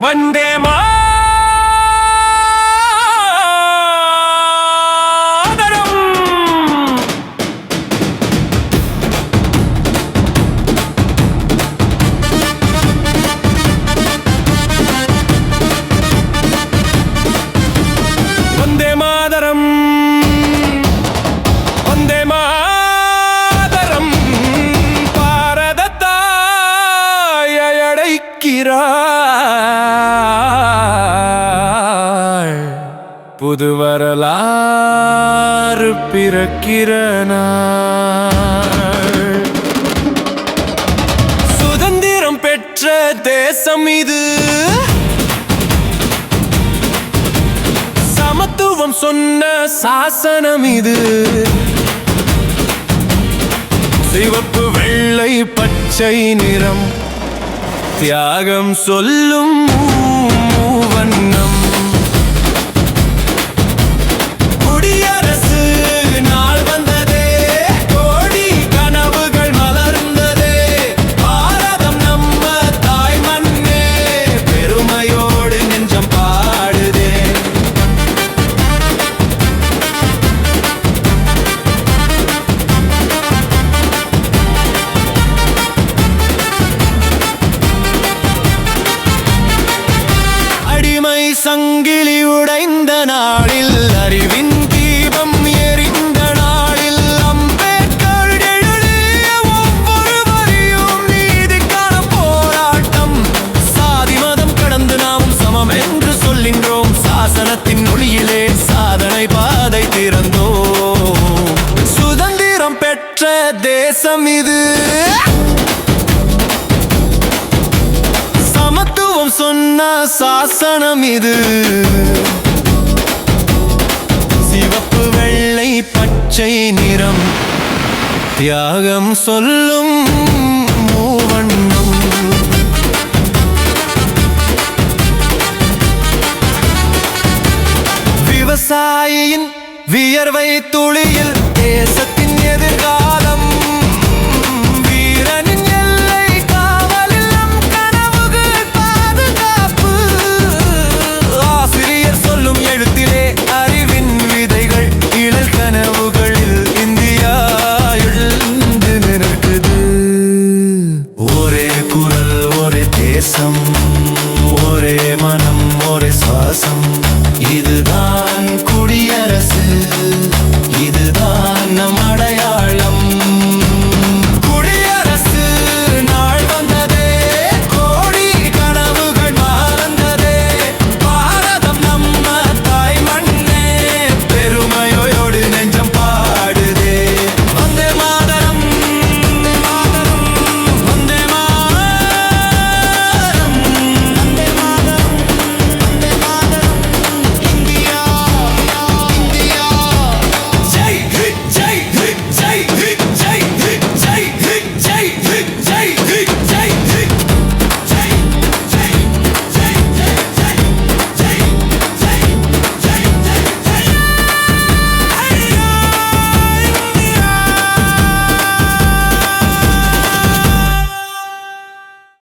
वंदे मातरम। वंदे मातरम, वंदे मातरम। பாரதத்தாய் அழைக்கிறாய், புது வரலாறு பிறக்கிற நாள். சுதந்திரம் பெற்ற தேசம் இது, சமத்துவம் சொன்ன சாசனம் இது. சிவப்பு வெள்ளை பச்சை நிறம், தியாகம் சொல்லும் மூவண்ணம். குடியரசு நாள் வந்ததே, கோடி கனவுகள் மலர்ந்ததே. பாரதம் நம்ம தாய் மண்ணே, பெருமையோடு நெஞ்சம் பாடுதே. அடிமை சங்கிலி உடைந்த நாளில், அறிவின் தீபம் எரிந்த நாளில், அம்பேத்கர் எழுதிய ஒவ்வொரு வரியும் நீதிக்கான போராட்டம். சாதி மதம் கடந்து நாமும் சமம் என்று சொல்கின்றோம். சாசனத்தின் ஒளியிலே சாதனை பாதை திறந்தோம். சுதந்திரம் பெற்ற தேசம் இது, சமத்துவம் சொன்ன சாசனம் இது. சிவப்பு வெள்ளை பச்சை நிறம், தியாகம் சொல்லும் மூவண்ணம். விவசாயியின் வியர்வை துளியில் தேசத்தின் எதிர்காலம்